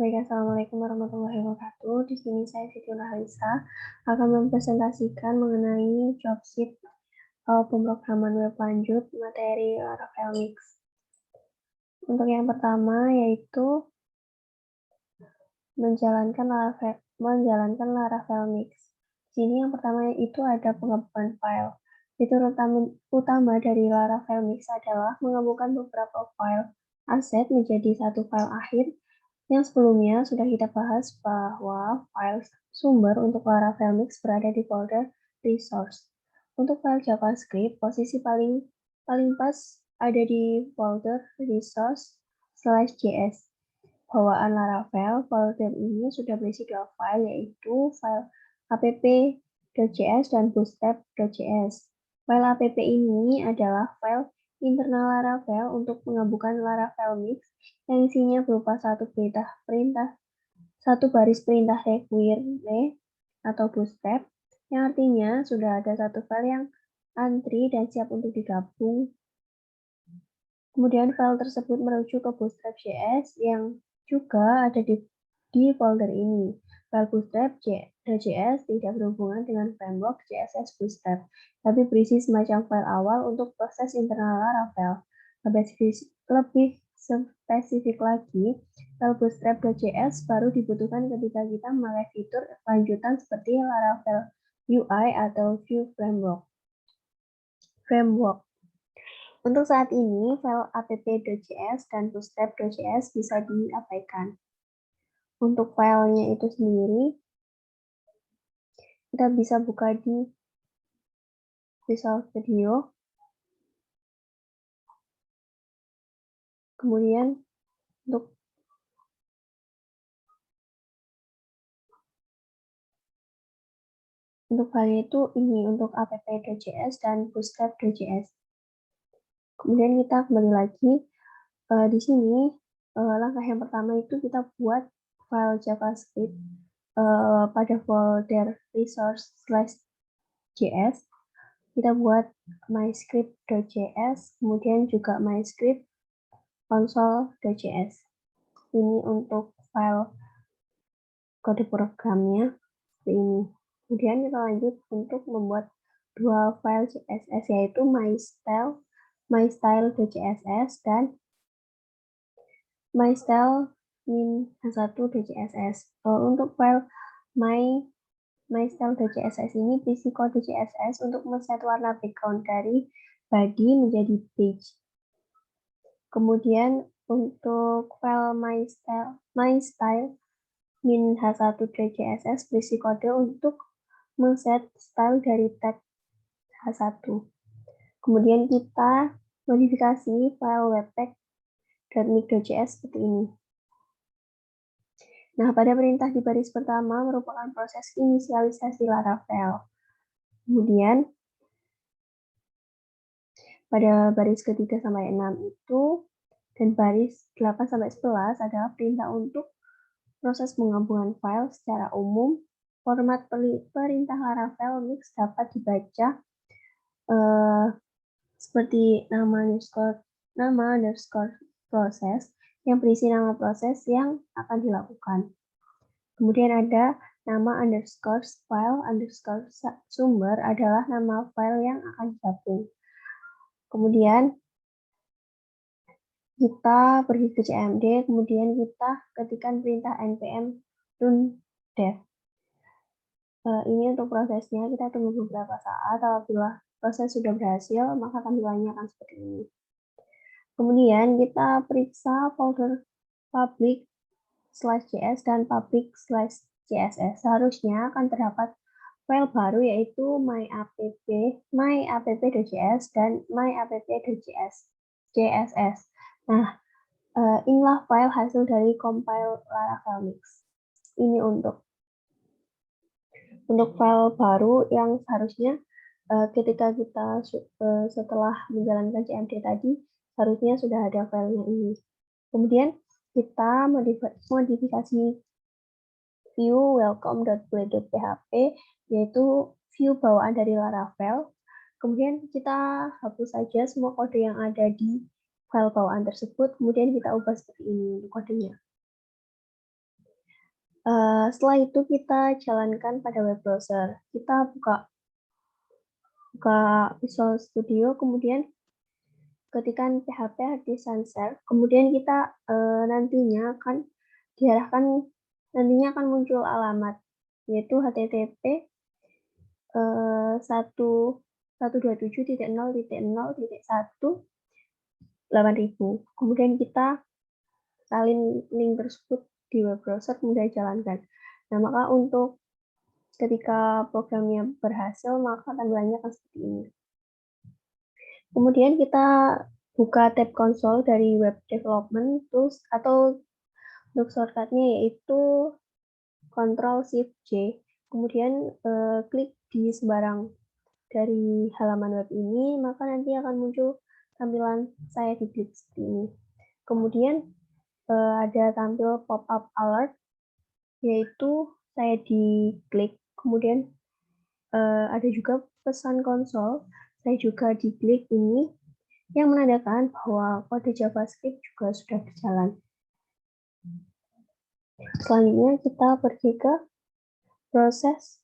Baik, Assalamualaikum warahmatullahi wabarakatuh. Di sini saya Siti Nurhaliza akan mempresentasikan mengenai jobsheet pemrograman web lanjut materi Laravel Mix. Untuk yang pertama yaitu menjalankan Laravel Mix. Di sini yang pertama itu ada penggabungan file. Fitur utama dari Laravel Mix adalah menggabungkan beberapa file aset menjadi satu file akhir. Yang sebelumnya sudah kita bahas bahwa file sumber untuk Laravel Mix berada di folder resource. Untuk file JavaScript, posisi paling pas ada di folder resource/js. Bawaan Laravel, folder ini sudah berisi dua file, yaitu file app.js dan bootstrap.js. File app ini adalah file internal Laravel untuk menggabungkan Laravel Mix yang isinya berupa satu baris perintah require atau bootstrap, yang artinya sudah ada satu file yang antri dan siap untuk digabung. Kemudian file tersebut merujuk ke bootstrap.js yang juga ada di folder ini. File bootstrap.js tidak berhubungan dengan framework CSS Bootstrap, tapi berisi semacam file awal untuk proses internal Laravel. Lebih spesifik lagi, file bootstrap.js baru dibutuhkan ketika kita memakai fitur lanjutan seperti Laravel UI atau Vue Framework. Untuk saat ini, file app.js dan bootstrap.js bisa diabaikan. Untuk filenya itu sendiri, kita bisa buka di Visual Studio. Kemudian untuk filenya itu ini untuk app.js dan bootstrap.js. Kemudian kita kembali lagi di sini. Langkah yang pertama itu kita buat file JavaScript pada folder resource/js. Kita buat myscript.js, kemudian juga myscript console.js. Ini untuk file kode programnya seperti ini. Kemudian kita lanjut untuk membuat dua file CSS, yaitu mystyle.css dan mystyle-h1.css. Untuk file mystyle.css ini berisi kode CSS untuk men-set warna background dari body menjadi beige. Kemudian untuk file mystyle-h1.css berisi kode untuk men-set style dari tag h1. Kemudian kita modifikasi file webpack.mig.js seperti ini. Nah, pada perintah di baris pertama merupakan proses inisialisasi Laravel. Kemudian pada baris ketiga sampai 6 itu dan baris 8 sampai 11 adalah perintah untuk proses penggabungan file secara umum. Format perintah Laravel Mix dapat dibaca seperti nama underscore proses yang berisi nama proses yang akan dilakukan. Kemudian ada nama underscore file underscore sumber adalah nama file yang akan digabung. Kemudian kita pergi ke CMD, kemudian kita ketikkan perintah npm run dev. Ini untuk prosesnya, kita tunggu beberapa saat. Apabila proses sudah berhasil, maka tampilannya akan seperti ini. Kemudian kita periksa folder public/js dan public/css. Seharusnya akan terdapat file baru yaitu myapp.js dan myapp.css. Nah, inilah file hasil dari compile Laravel Mix. Ini untuk file baru yang seharusnya ketika kita setelah menjalankan CMD tadi, seharusnya sudah ada filenya ini. Kemudian kita modifikasi view welcome.play.php, yaitu view bawaan dari Laravel. Kemudian kita hapus saja semua kode yang ada di file bawaan tersebut, kemudian kita ubah seperti ini untuk kodenya. Setelah itu kita jalankan pada web browser. Kita buka Visual Studio, kemudian ketikkan PHP Harddisk Sans Serve, kemudian kita nantinya akan muncul alamat yaitu http 127.0.0.1 kemudian kita salin link tersebut di web browser kemudian jalankan. Nah, maka untuk ketika programnya berhasil maka tampilannya akan seperti ini. Kemudian kita buka tab konsol dari web development tools atau untuk shortcutnya yaitu Ctrl+Shift+J. Kemudian klik di sembarang dari halaman web ini, maka nanti akan muncul tampilan saya diklik seperti ini. Kemudian ada tampil pop-up alert, yaitu saya diklik. Kemudian ada juga pesan konsol, saya juga diklik ini, yang menandakan bahwa kode JavaScript juga sudah berjalan. Selanjutnya kita pergi ke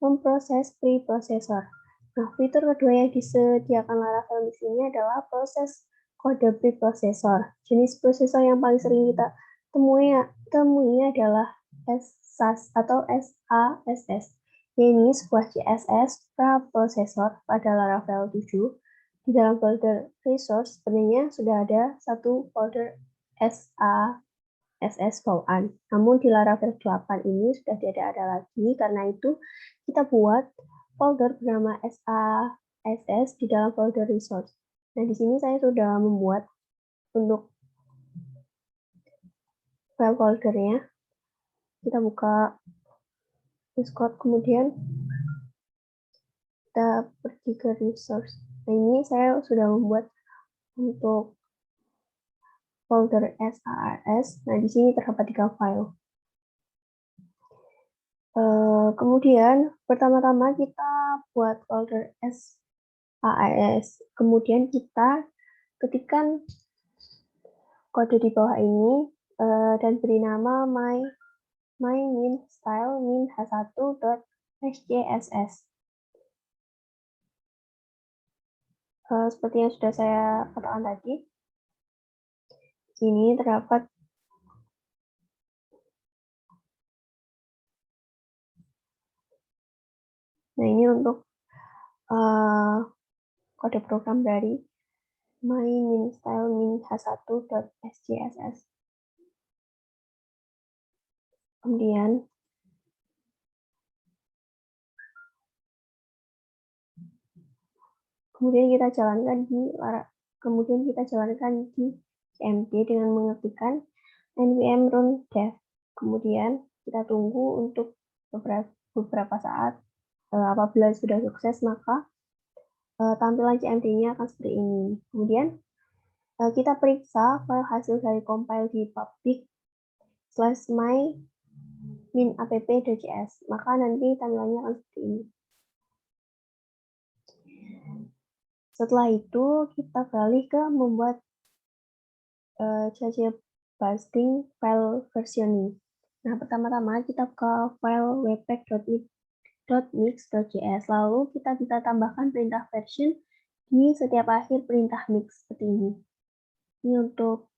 memproses preprocessor. Nah, fitur kedua yang disediakan Laravel di sini adalah proses kode preprocessor. Jenis prosesor yang paling sering kita temui adalah SAS atau SASS. Ini sebuah CSS preprocessor pada Laravel 7. Di dalam folder resource sebenarnya sudah ada satu folder SASS bawaan. Namun di Laravel 8 ini sudah tidak ada lagi, karena itu kita buat folder bernama SASS di dalam folder resource. Nah, di sini saya sudah membuat untuk file foldernya. Kita buka Discord, kemudian kita pergi ke resource. Nah, ini saya sudah membuat untuk folder SASS. Nah, di sini terdapat 3 file. Kemudian pertama-tama kita buat folder SASS. Kemudian kita ketikkan kode di bawah ini dan beri nama my min style min h1.sjss. Seperti yang sudah saya katakan tadi, sini terdapat ini untuk kode program dari my min style min h1.sjss. Kemudian kita jalankan di CMD dengan mengetikkan npm run dev. Kemudian kita tunggu untuk beberapa saat. Apabila sudah sukses, maka tampilan CMD-nya akan seperti ini. Kemudian kita periksa file hasil dari compile di public/my min-app.js. Maka nanti tampilannya akan seperti ini. Setelah itu kita beralih ke membuat busting file versioning. Nah, pertama-tama kita ke file webpack.mix.js. Lalu kita bisa tambahkan perintah version di setiap akhir perintah mix seperti ini. Ini untuk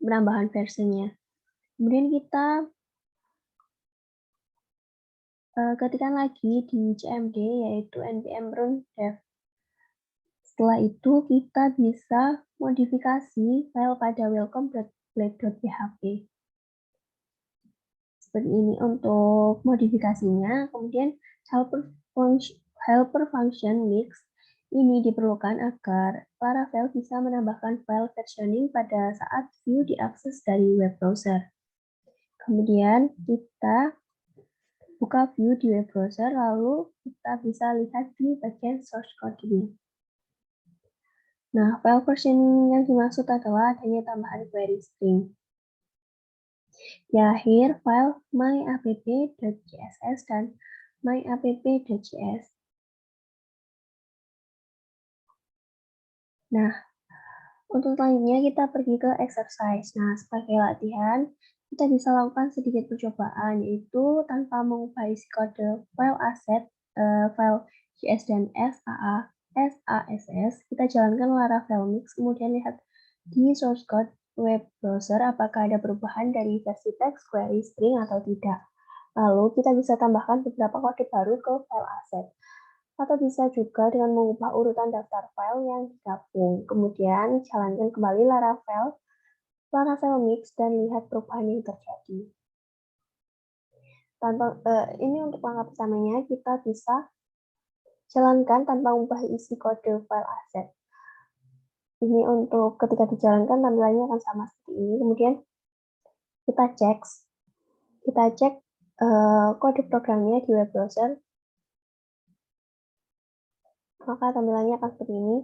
penambahan versinya. Kemudian kita ketikkan lagi di CMD yaitu npm run dev. Setelah itu kita bisa modifikasi file pada welcome.blade.php. Seperti ini untuk modifikasinya. Kemudian helper function mix ini diperlukan agar Laravel bisa menambahkan file versioning pada saat view diakses dari web browser. Kemudian kita buka view di web browser, lalu kita bisa lihat di bagian source code-nya. Nah, file versioning yang dimaksud adalah adanya tambahan query string. Di akhir file myapp.css dan myapp.js. Nah, untuk selanjutnya kita pergi ke exercise. Nah, sebagai latihan, kita bisa lakukan sedikit percobaan, yaitu tanpa mengubah isi kode file aset, file JS dan SASS, kita jalankan Laravel Mix, kemudian lihat di source code web browser apakah ada perubahan dari versi text, query, string, atau tidak. Lalu kita bisa tambahkan beberapa kode baru ke file aset. Atau bisa juga dengan mengubah urutan daftar file yang digabung. Kemudian jalankan kembali Laravel Mix dan lihat perubahan yang terjadi. Ini untuk langkah pertamanya, kita bisa jalankan tanpa mengubah isi kode file aset. Ini untuk ketika dijalankan tampilannya akan sama seperti ini. Kemudian kita cek kode programnya di web browser, maka tampilannya akan seperti ini.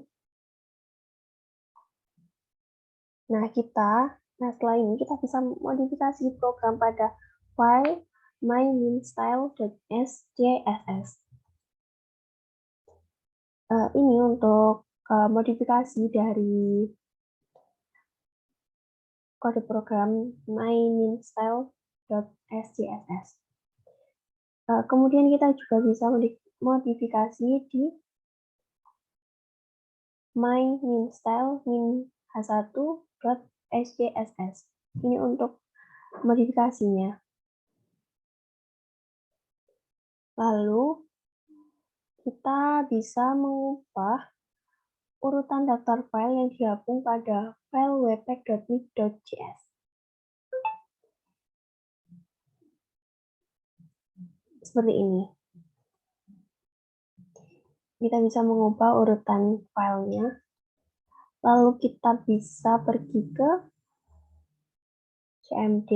Nah, setelah ini kita bisa modifikasi program pada file my_min_style.sjss. Ini untuk modifikasi dari kode program my_min_style.sjss. Kemudian kita juga bisa modifikasi di my_min_style_min_h1.sjss. Ini untuk modifikasinya. Lalu kita bisa mengubah urutan daftar file yang digabung pada file webpack.mix.js. Seperti ini. Kita bisa mengubah urutan filenya. Lalu kita bisa pergi ke cmd.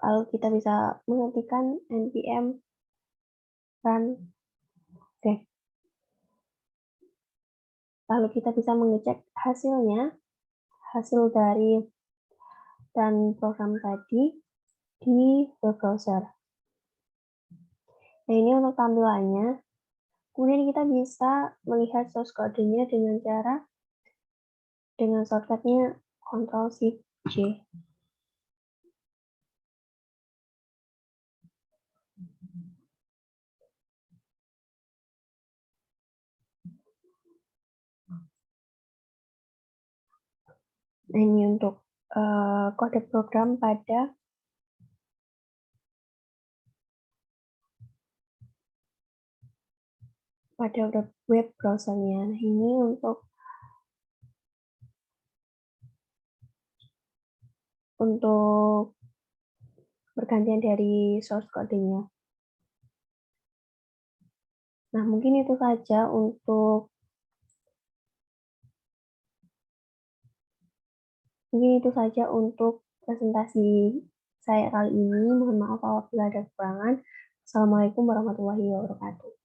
Lalu kita bisa mengetikkan npm run dev. Lalu kita bisa mengecek hasilnya, hasil dari run program tadi di web browser. Nah, ini untuk tampilannya. Kemudian kita bisa melihat source code-nya dengan shortcut-nya Ctrl+Shift+J. Nah, ini untuk kode program pada web browsernya. Nah, ini untuk pergantian dari source code-nya. Nah, mungkin itu saja untuk presentasi saya kali ini. Mohon maaf apabila ada kekurangan. Assalamualaikum warahmatullahi wabarakatuh.